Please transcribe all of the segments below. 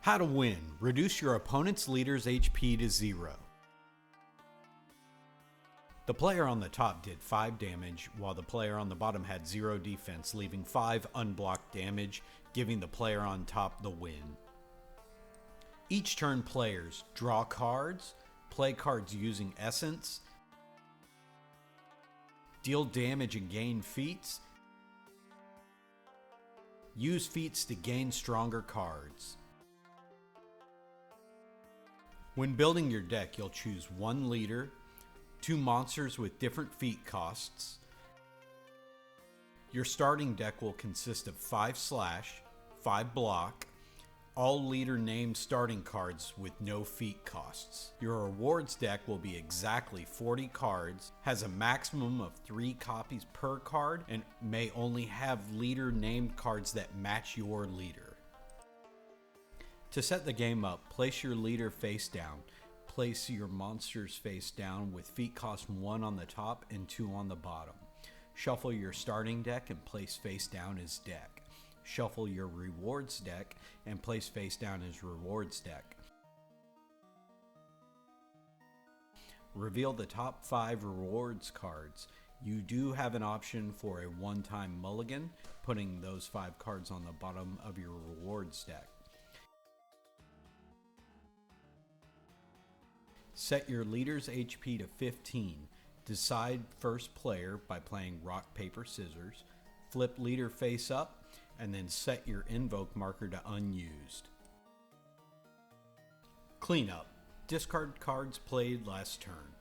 How to win. Reduce your opponent's leader's HP to 0. The player on the top did 5 damage, while the player on the bottom had 0 defense, leaving 5 unblocked damage, giving the player on top the win. Each turn players draw cards, play cards using essence, deal damage and gain feats, use feats to gain stronger cards. When building your deck, you'll choose 1 leader, 2 monsters with different feat costs. Your starting deck will consist of 5 slash, 5 block, all leader named starting cards with no feat costs. Your rewards deck will be exactly 40 cards, has a maximum of 3 copies per card, and may only have leader named cards that match your leader. To set the game up, place your leader face down. Place your monsters face down with feat cost 1 on the top and 2 on the bottom. Shuffle your starting deck and place face down as deck. Shuffle your rewards deck and place face down as rewards deck. Reveal the top 5 rewards cards. You do have an option for a one-time mulligan, putting those 5 cards on the bottom of your rewards deck. Set your leader's HP to 15. Decide first player by playing rock, paper, scissors. Flip leader face up, and then set your invoke marker to unused. Cleanup. Discard cards played last turn.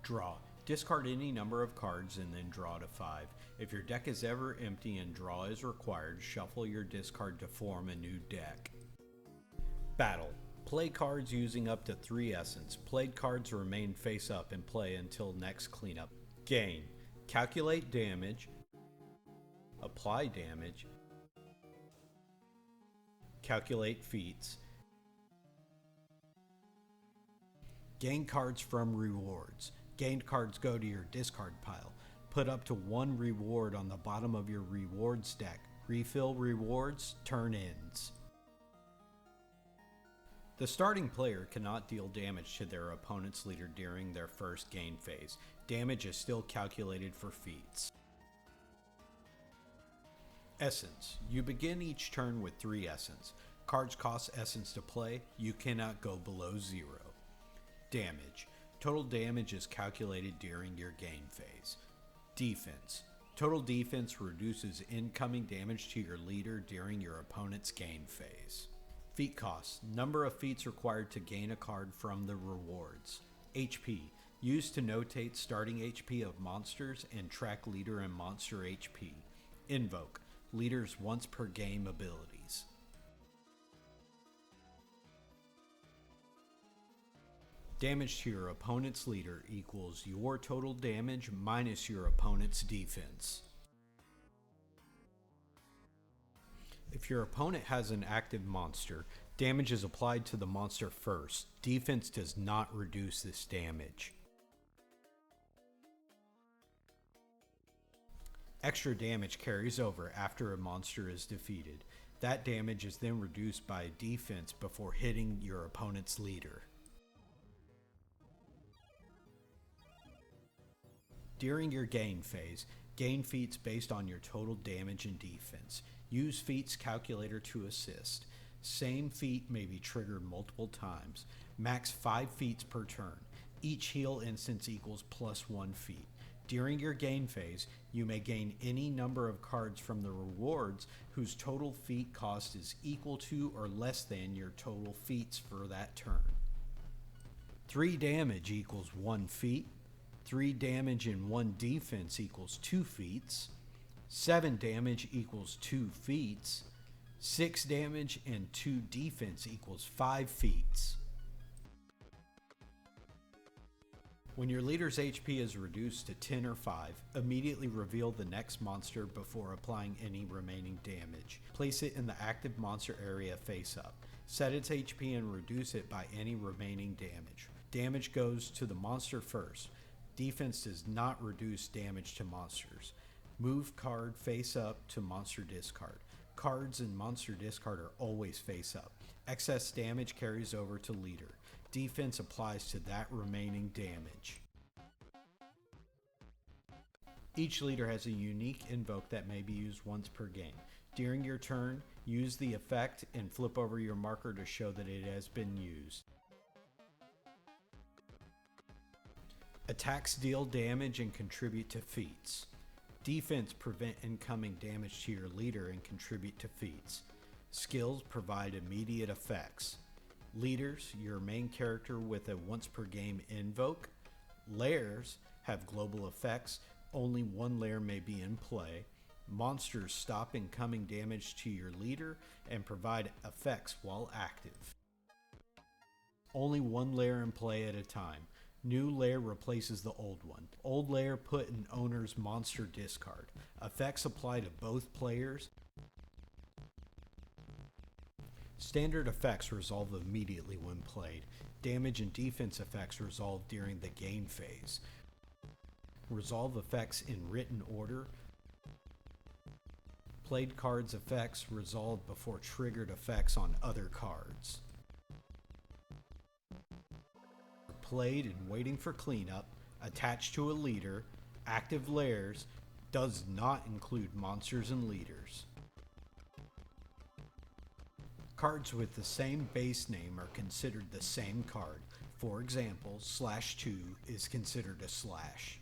Draw. Discard any number of cards and then draw to 5. If your deck is ever empty and draw is required, shuffle your discard to form a new deck. Battle. Play cards using up to 3 essence. Played cards remain face up and play until next cleanup. Gain. Calculate damage. Apply damage. Calculate feats. Gain cards from rewards. Gained cards go to your discard pile. Put up to 1 reward on the bottom of your rewards deck. Refill rewards, turn ends. The starting player cannot deal damage to their opponent's leader during their first gain phase. Damage is still calculated for feats. Essence. You begin each turn with 3 essence. Cards cost essence to play. You cannot go below 0. Damage. Total damage is calculated during your gain phase. Defense. Total defense reduces incoming damage to your leader during your opponent's gain phase. Feat costs. Number of feats required to gain a card from the rewards. HP. Used to notate starting HP of monsters and track leader and monster HP. Invoke. Leaders once per game abilities. Damage to your opponent's leader equals your total damage minus your opponent's defense. If your opponent has an active monster, damage is applied to the monster first. Defense does not reduce this damage. Extra damage carries over after a monster is defeated. That damage is then reduced by defense before hitting your opponent's leader. During your gain phase, gain feats based on your total damage and defense. Use feats calculator to assist. Same feat may be triggered multiple times. Max 5 feats per turn. Each heal instance equals plus 1 feat. During your gain phase, you may gain any number of cards from the rewards whose total feat cost is equal to or less than your total feats for that turn. 3 damage equals 1 feat. 3 damage and 1 defense equals 2 feats. 7 damage equals 2 feats. 6 damage and 2 defense equals 5 feats. When your leader's HP is reduced to 10 or 5, immediately reveal the next monster before applying any remaining damage. Place it in the active monster area face up. Set its HP and reduce it by any remaining damage. Damage goes to the monster first. Defense does not reduce damage to monsters. Move card face up to monster discard. Cards in monster discard are always face up. Excess damage carries over to leader. Defense applies to that remaining damage. Each leader has a unique invoke that may be used once per game. During your turn, use the effect and flip over your marker to show that it has been used. Attacks deal damage and contribute to feats. Defense prevent incoming damage to your leader and contribute to feats. Skills provide immediate effects. Leaders, your main character with a once per game invoke. Lairs have global effects. Only one lair may be in play. Monsters stop incoming damage to your leader and provide effects while active. Only one lair in play at a time. New lair replaces the old one. Old lair put in owner's monster discard. Effects apply to both players. Standard effects resolve immediately when played. Damage and defense effects resolve during the game phase. Resolve effects in written order. Played cards effects resolve before triggered effects on other cards. Played and waiting for cleanup, attached to a leader, active lairs, does not include monsters and leaders. Cards with the same base name are considered the same card. For example, /2 is considered a slash.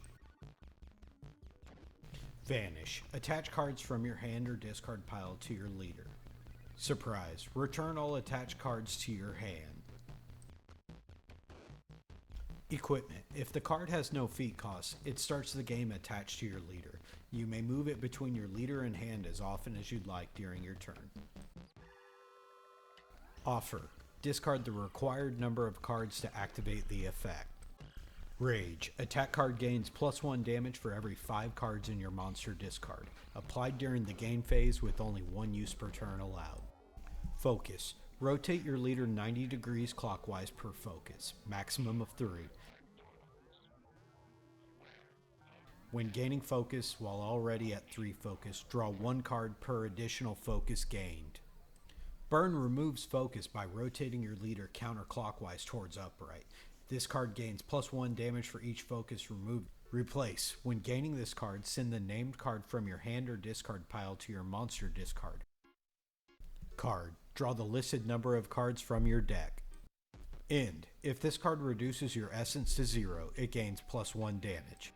Vanish. Attach cards from your hand or discard pile to your leader. Surprise. Return all attached cards to your hand. Equipment. If the card has no feat cost, it starts the game attached to your leader. You may move it between your leader and hand as often as you'd like during your turn. Offer. Discard the required number of cards to activate the effect. Rage. Attack card gains +1 damage for every 5 cards in your monster discard. Applied during the game phase with only 1 use per turn allowed. Focus. Rotate your leader 90 degrees clockwise per focus, maximum of 3. When gaining focus while already at 3 focus, draw 1 card per additional focus gained. Burn removes focus by rotating your leader counterclockwise towards upright. This card gains +1 damage for each focus removed. Replace. When gaining this card, send the named card from your hand or discard pile to your monster discard. Card. Draw the listed number of cards from your deck. End. If this card reduces your essence to 0, it gains +1 damage.